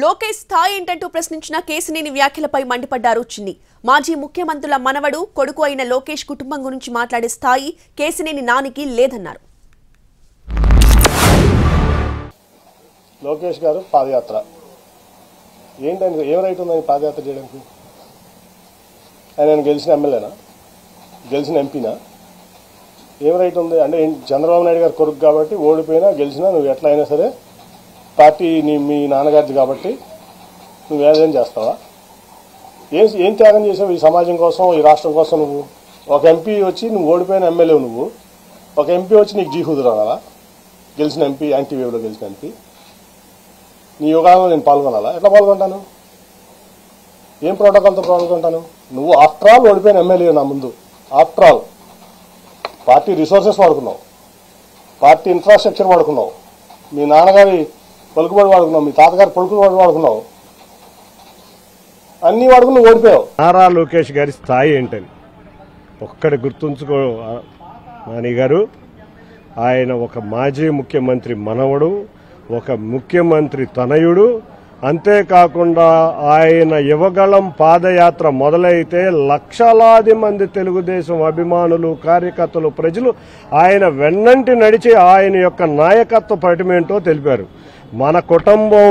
లోకేష్ స్థాయి ఏంటంటూ ప్రశ్నించిన కేసినేని వ్యాఖ్యలపై మండిపడ్డారు చిన్ని. మాజీ ముఖ్యమంత్రుల మనవడు కొడుకు అయిన లోకేష్ కుటుంబం గురించి మాట్లాడే స్థాయి కేసినేని నానికి లేదన్నారు. లోకేష్ గారు పాదయాత్ర ఏంటంటే ఏం రైట్ ఉందని పాదయాత్ర చేయడానికి? ఆయన గెలిచిన ఎమ్మెల్యేనా, గెలిచిన ఎంపీనా? ఏం రైట్ ఉంది అంటే? చంద్రబాబు నాయుడు గారు కొడుకు కాబట్టి ఓడిపోయినా గెలిచినా నువ్వు ఎట్లా అయినా సరే పార్టీ మీ నాన్నగారిది కాబట్టి నువ్వు ఏదేం చేస్తావా? ఏం త్యాగం చేసావు ఈ సమాజం కోసం, ఈ రాష్ట్రం కోసం? నువ్వు ఒక ఎంపీ వచ్చి నువ్వు ఓడిపోయిన ఎమ్మెల్యే, నువ్వు ఒక ఎంపీ వచ్చి నీకు జీహుదు రావాలా? గెలిచిన ఎంపీ, యాంటీ వేవ్లో గెలిచిన ఎంపీ నీ యోగాలో నేను పాల్గొనాలా? ఎట్లా పాల్గొంటాను? ఏం ప్రోటోకాల్తో పాల్గొంటాను? నువ్వు ఆఫ్టర్ ఆల్ ఓడిపోయిన ఎమ్మెల్యే నా ముందు. ఆఫ్టర్ ఆల్ పార్టీ రిసోర్సెస్ వాడుకున్నావు, పార్టీ ఇన్ఫ్రాస్ట్రక్చర్ వాడుకున్నావు, మీ నాన్నగారి పలుకుబడి వాడుకున్నావు, మీ తాతగారి పలుకుబడి వాడుకున్నావు, అన్ని వాడుకుని ఓడిపోయావు. నారా లోకేష్ గారి స్థాయి ఏంటని ఒక్కడి గుర్తుంచుకో నాని గారు. ఆయన ఒక మాజీ ముఖ్యమంత్రి మనవడు, ఒక ముఖ్యమంత్రి తనయుడు. అంతేకాకుండా ఆయన యువగళం పాదయాత్ర మొదలైతే లక్షలాది మంది తెలుగుదేశం అభిమానులు, కార్యకర్తలు, ప్రజలు ఆయన వెన్నంటి నడిచి ఆయన యొక్క నాయకత్వ పటిమేంటో తెలిపారు. మన కుటుంబం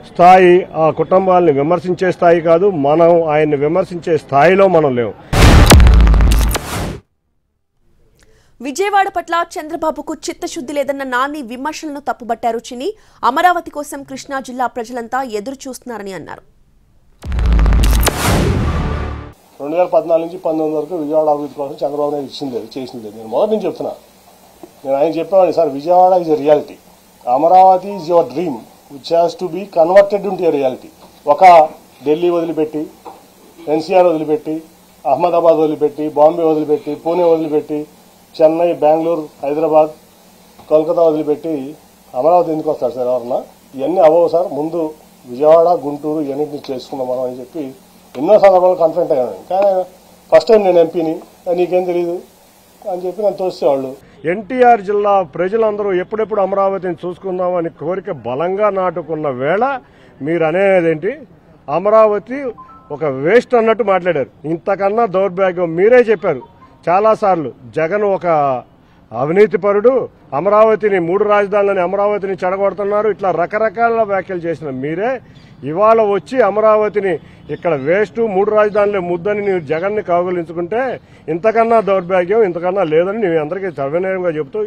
స్థాయి ఆ కుటుంబాలని విమర్శించే స్థాయి కాదు, మనం ఆయన్ని విమర్శించే స్థాయిలో మనం లేవు. విజయవాడ పట్ల చంద్రబాబుకు చిత్తశుద్ధి లేదన్న నాని విమర్శలను తప్పుబట్టారు చిన్ని. అమరావతి కోసం కృష్ణా జిల్లా ప్రజలంతా ఎదురు చూస్తున్నారని అన్నారు. 2014 నుంచి 2019 వరకు విజయవాడ అభివృద్ధి కోసం చంద్రబాబు నాయుడు చేసింది. నేను మొదటి నుంచి చెప్తున్నా. నేను ఆయన చెప్పేవాడిని, sir Vijayawada is a reality, Amaravati is your dream which has to be converted into a reality. ఒక ఢిల్లీ వదిలిపెట్టి, ఎన్సీఆర్ వదిలిపెట్టి, అహ్మదాబాద్ వదిలిపెట్టి, బాంబే వదిలిపెట్టి, పూణే వదిలిపెట్టి, చెన్నై, బెంగళూరు, హైదరాబాద్, కోల్కతా వదిలిపెట్టి అమరావతి ఎందుకు వస్తారు సార్ ఎవరన్నా? ఇవన్నీ అవ్వవు సార్, ముందు విజయవాడ, గుంటూరు ఇవన్నింటినీ చేసుకున్నాం మనం అని చెప్పి ఎన్నో సందర్భాలు కన్ఫరెంట్ అయ్యాను. కానీ ఫస్ట్ టైం నేను ఎంపీని, నీకేం తెలియదు అని చెప్పి నన్ను తోసేవాళ్ళు. ఎన్టీఆర్ జిల్లా ప్రజలందరూ ఎప్పుడెప్పుడు అమరావతిని చూసుకుందామని కోరిక బలంగా నాటుకున్న వేళ మీరు అనేదేంటి? అమరావతి ఒక వేస్ట్ అన్నట్టు మాట్లాడారు. ఇంతకన్నా దౌర్భాగ్యం మీరే చెప్పారు చాలాసార్లు. జగన్ ఒక అవినీతిపరుడు, అమరావతిని 3 రాజధానులని అమరావతిని చెడగొడుతున్నారు, ఇట్లా రకరకాల వ్యాఖ్యలు చేసిన మీరే ఇవాళ వచ్చి అమరావతిని ఇక్కడ వేస్ట్, 3 రాజధానులే ముద్దని నీవు జగన్ని కౌగులించుకుంటే ఇంతకన్నా దౌర్భాగ్యం ఇంతకన్నా లేదని నేను అందరికీ సర్వనీయంగా చెబుతూ